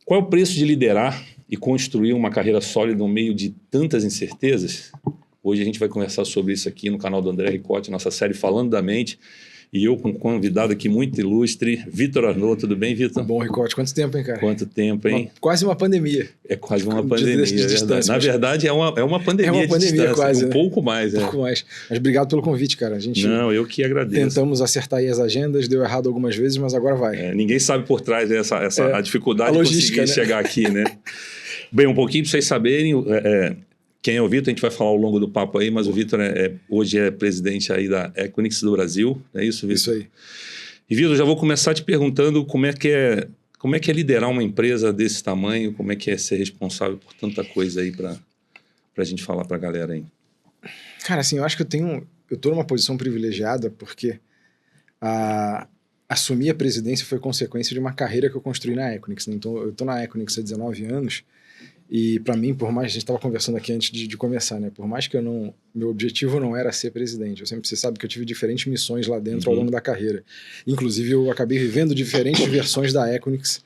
Qual é o preço de liderar e construir uma carreira sólida no meio de tantas incertezas? Hoje a gente vai conversar sobre isso aqui no canal do André Ricotti, nossa série Falando da Mente. E eu com um convidado aqui muito ilustre, Vitor Arnaud. Tudo bem, Vitor? Bom, Ricotti. Quanto tempo, hein, cara? Quanto tempo, hein? Quase uma pandemia. É quase uma pandemia, de distância. Na verdade, é uma pandemia de distância. Quase, um pouco mais. Um pouco mais. Mas obrigado pelo convite, cara. Não, eu que agradeço. Tentamos acertar aí as agendas, deu errado algumas vezes, mas agora vai. Ninguém sabe por trás a dificuldade a de conseguir chegar aqui, né? Bem, um pouquinho para vocês saberem... Quem é o Vitor, a gente vai falar ao longo do papo aí, mas o Vitor hoje é presidente aí da Equinix do Brasil, é isso, Vitor? Isso aí. E Vitor, já vou começar te perguntando como é que é liderar uma empresa desse tamanho, como é que é ser responsável por tanta coisa aí para a gente falar para a galera aí. Cara, assim, eu acho que eu tô numa posição privilegiada porque assumir a presidência foi consequência de uma carreira que eu construí na Equinix, né? Então, eu tô na Equinix há 19 anos. E para mim, por mais, a gente estava conversando aqui antes de começar, né? Por mais que meu objetivo não era ser presidente, você sabe que eu tive diferentes missões lá dentro ao longo da carreira. Inclusive, eu acabei vivendo diferentes versões da Equinix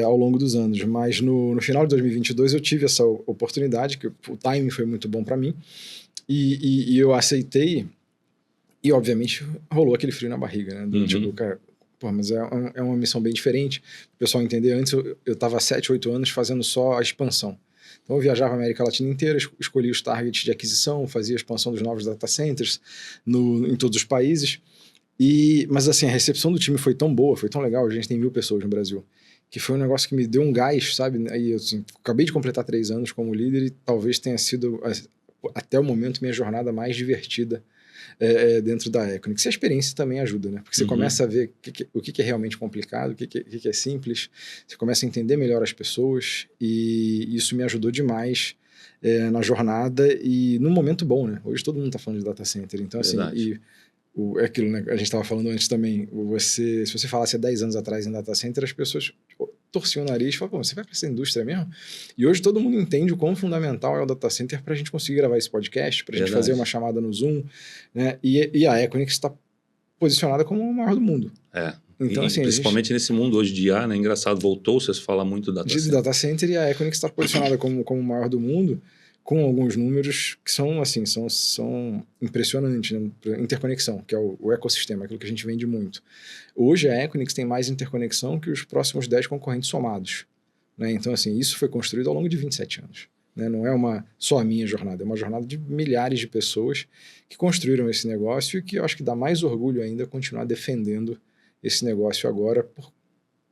ao longo dos anos. Mas no final de 2022 eu tive essa oportunidade, que o timing foi muito bom para mim, e eu aceitei, e obviamente rolou aquele frio na barriga, né? Tipo, cara, pô, mas é uma missão bem diferente. O pessoal entender, antes eu estava há 7, 8 anos fazendo só a expansão. Então eu viajava a América Latina inteira, escolhia os targets de aquisição, fazia a expansão dos novos data centers em todos os países. Mas assim, a recepção do time foi tão boa, foi tão legal, a gente tem 1000 pessoas no Brasil, que foi um negócio que me deu um gás, sabe? Aí eu assim, acabei de completar 3 anos como líder e talvez tenha sido, até o momento, minha jornada mais divertida dentro da Equinix. E a experiência também ajuda, né? Porque você começa a ver o que é realmente complicado, o que é simples, você começa a entender melhor as pessoas, e isso me ajudou demais na jornada e num momento bom, né? Hoje todo mundo está falando de data center, então assim, é aquilo, né? A gente estava falando antes também, se você falasse há 10 anos atrás em data center, as pessoas torciam o nariz e falavam, você vai para essa indústria mesmo? E hoje todo mundo entende o quão fundamental é o data center para a gente conseguir gravar esse podcast, para a gente fazer uma chamada no Zoom, né? E a Equinix está posicionada como o maior do mundo. Então, assim, principalmente nesse mundo hoje de IA, né? Engraçado, voltou-se a falar muito do data center, e a Equinix está posicionada como o maior do mundo, com alguns números que são, assim, são impressionantes, né? Interconexão, que é o ecossistema, aquilo que a gente vende muito. Hoje a Equinix tem mais interconexão que os próximos 10 concorrentes somados, né? Então, assim, isso foi construído ao longo de 27 anos. Né? Não é só a minha jornada, é uma jornada de milhares de pessoas que construíram esse negócio e que eu acho que dá mais orgulho ainda continuar defendendo esse negócio agora,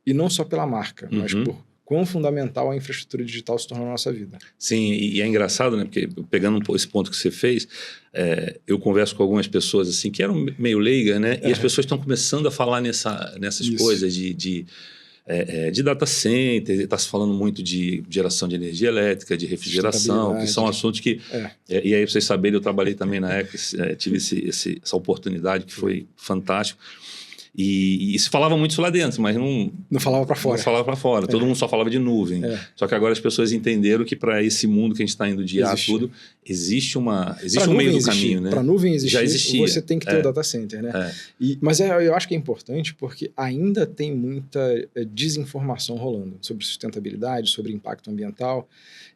e não só pela marca, mas por quão fundamental a infraestrutura digital se tornou na nossa vida. Sim, e é engraçado, né? Porque pegando esse ponto que você fez, eu converso com algumas pessoas assim que eram meio leigas, né? E as pessoas estão começando a falar nessas coisas de data center, está se falando muito de geração de energia elétrica, de refrigeração, que são assuntos que... E aí, para vocês saberem, eu trabalhei também na Equinix, tive essa oportunidade que foi fantástico. E se falava muito isso lá dentro, mas não falava para fora. Não falava para fora. Todo mundo só falava de nuvem. Só que agora as pessoas entenderam que para esse mundo que a gente está indo de IA tudo, existe um meio do caminho, né? Para nuvem existir, já existia. Você tem que ter o data center, né? Mas eu acho que é importante porque ainda tem muita desinformação rolando sobre sustentabilidade, sobre impacto ambiental,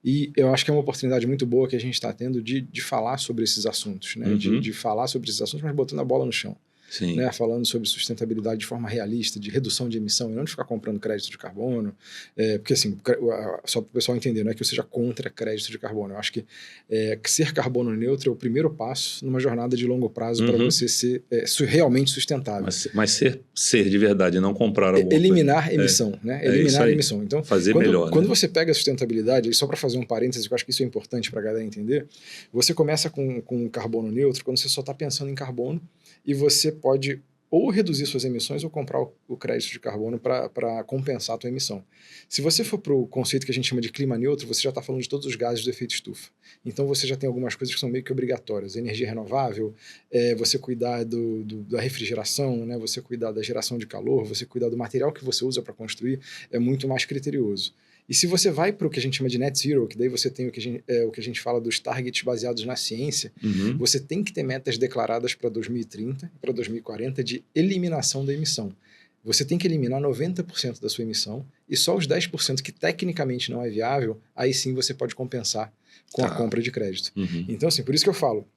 e eu acho que é uma oportunidade muito boa que a gente está tendo de falar sobre esses assuntos, né? De falar sobre esses assuntos, mas botando a bola no chão. Né, falando sobre sustentabilidade de forma realista, de redução de emissão, e não de ficar comprando crédito de carbono, porque assim, só para o pessoal entender, não é que eu seja contra crédito de carbono, eu acho que ser carbono neutro é o primeiro passo numa jornada de longo prazo para você ser realmente sustentável. Mas ser de verdade, não comprar alguma eliminar coisa. Emissão, né? Eliminar a emissão. Então, fazer melhor. Quando você pega a sustentabilidade, só para fazer um parênteses, que eu acho que isso é importante para a galera entender, você começa com carbono neutro quando você só está pensando em carbono, e você pode ou reduzir suas emissões ou comprar o crédito de carbono para compensar a tua emissão. Se você for para o conceito que a gente chama de clima neutro, você já está falando de todos os gases do efeito estufa. Então você já tem algumas coisas que são meio que obrigatórias. Energia renovável, você cuidar da refrigeração, né? Você cuidar da geração de calor, você cuidar do material que você usa para construir, é muito mais criterioso. E se você vai para o que a gente chama de net zero, que daí você tem o que a gente fala dos targets baseados na ciência, você tem que ter metas declaradas para 2030 e para 2040 de eliminação da emissão. você tem que eliminar 90% da sua emissão e só os 10% que tecnicamente não é viável, aí sim você pode compensar com a compra de crédito. Então, assim, por isso que eu falo,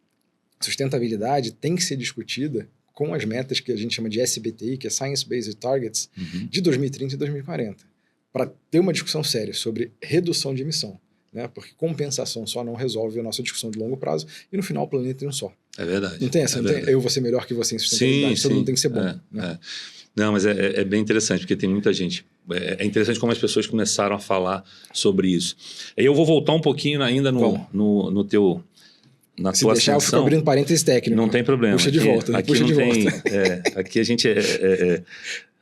sustentabilidade tem que ser discutida com as metas que a gente chama de SBTI, que é Science Based Targets, de 2030 e 2040, para ter uma discussão séria sobre redução de emissão. Né? Porque compensação só não resolve a nossa discussão de longo prazo e no final o planeta tem um só. É verdade. Não tem essa, não tem, eu vou ser melhor que você em sustentabilidade, todo mundo tem que ser bom. Né? Não, mas é bem interessante, porque tem muita gente. É interessante como as pessoas começaram a falar sobre isso. E eu vou voltar um pouquinho ainda no teu... Na Se tua deixar, ascensão, eu fico abrindo parênteses técnicos. Não tem problema. Puxa de volta. Aqui puxa não de tem, volta. aqui a gente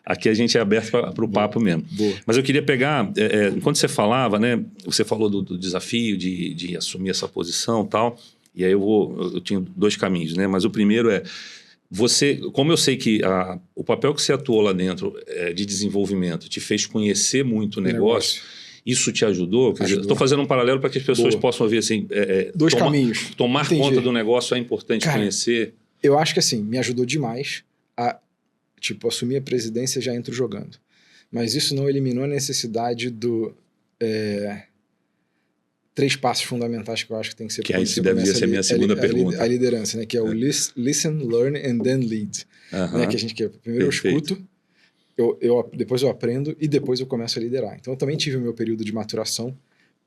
aqui a gente é aberto para o papo mesmo. Boa. Mas eu queria pegar, enquanto você falava, né, você falou do desafio de assumir essa posição e tal, e aí eu tinha dois caminhos, né? Mas o primeiro é, como eu sei que o papel que você atuou lá dentro de desenvolvimento te fez conhecer muito o negócio. Isso te ajudou? Estou fazendo um paralelo para que as pessoas possam ver assim... Dois caminhos. Tomar conta do negócio é importante conhecer. Eu acho que assim, me ajudou demais a assumir a presidência já entro jogando. Mas isso não eliminou a necessidade do... 3 passos fundamentais que eu acho que tem que ser... Que aí deve ser a minha segunda pergunta. A liderança, né? Que é o listen, learn and then lead. Né? Que primeiro eu escuto, depois eu aprendo e depois eu começo a liderar. Então eu também tive o meu período de maturação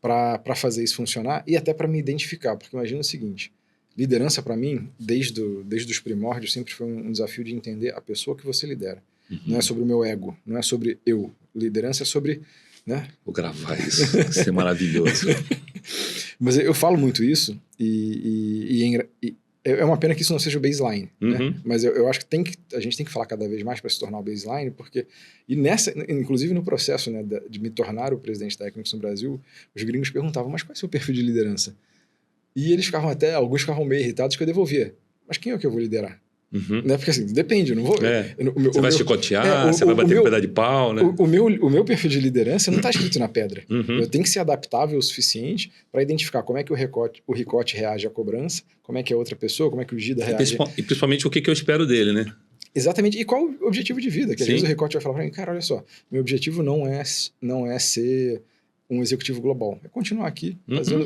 para fazer isso funcionar e até para me identificar, porque imagina o seguinte, liderança para mim, desde os primórdios, sempre foi um desafio de entender a pessoa que você lidera. Não é sobre o meu ego, não é sobre eu. Liderança é sobre... Né? Vou gravar isso, isso é maravilhoso. Mas eu falo muito isso e é uma pena que isso não seja o baseline, né? Mas eu acho que a gente tem que falar cada vez mais para se tornar o baseline, porque inclusive no processo, né, de me tornar o presidente técnico no Brasil, os gringos perguntavam, mas qual é o seu perfil de liderança? E eles alguns ficavam meio irritados que eu devolvia, mas quem é o que eu vou liderar? Né? Porque assim, depende, eu não vou... Você vai chicotear, você vai bater com pedaço de pau, né? O meu perfil de liderança não está escrito na pedra. Eu tenho que ser adaptável o suficiente para identificar como é que o Ricote reage à cobrança, como é que a outra pessoa, como é que o Gida reage... E principalmente o que eu espero dele, né? Exatamente. E qual o objetivo de vida? Que às vezes o Ricote vai falar para mim, cara, olha só, meu objetivo não é ser um executivo global. É continuar aqui,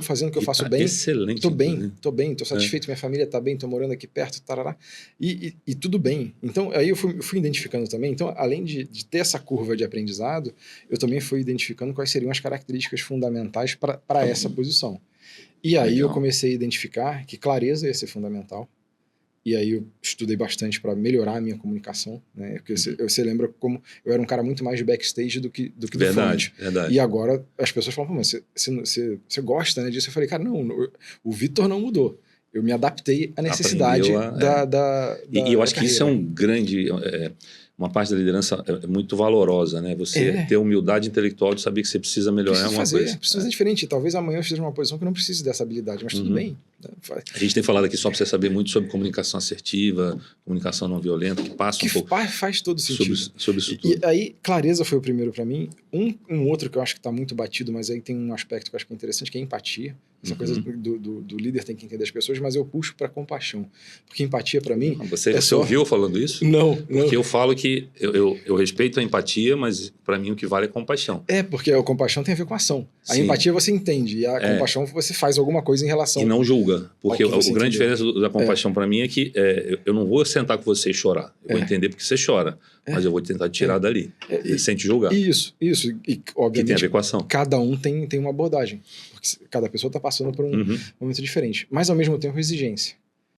fazendo o que eu faço bem. Excelente. Tô bem, tô satisfeito, minha família tá bem, tô morando aqui perto, tarará. E tudo bem. Então, aí eu fui identificando também. Então, além de ter essa curva de aprendizado, eu também fui identificando quais seriam as características fundamentais para essa posição. E aí eu comecei a identificar que clareza ia ser fundamental. E aí eu estudei bastante para melhorar a minha comunicação, né? Porque você lembra como eu era um cara muito mais de backstage do que do front. Verdade. E agora as pessoas falam, mas você gosta, né, disso? Eu falei, cara, não, o Vitor não mudou. Eu me adaptei à necessidade E eu acho que isso é um grande... uma parte da liderança é muito valorosa, né? Você ter humildade intelectual de saber que você precisa melhorar uma coisa. Precisa fazer diferente. Talvez amanhã eu esteja numa posição que não precise dessa habilidade, mas tudo bem. A gente tem falado aqui só para você saber muito sobre comunicação assertiva, comunicação não violenta, que passa um pouco... faz todo sentido. Sobre isso tudo. E aí, clareza foi o primeiro para mim. Um outro que eu acho que está muito batido, mas aí tem um aspecto que eu acho que é interessante, que é empatia. Essa coisa do líder tem que entender as pessoas, mas eu puxo para compaixão. Porque empatia para mim... Você ouviu eu falando isso? Não. Porque eu falo que eu respeito a empatia, mas para mim o que vale é compaixão. Porque a compaixão tem a ver com a ação. A empatia você entende, e a compaixão você faz alguma coisa em relação... E não julga. Porque a grande diferença da compaixão para mim é que eu não vou sentar com você e chorar. Eu vou entender porque você chora, mas eu vou tentar te tirar dali, sem te julgar. Isso. E, obviamente, que tem a ver com a ação. Cada um tem uma abordagem. Porque cada pessoa está passando por um momento diferente. Mas, ao mesmo tempo, exigência.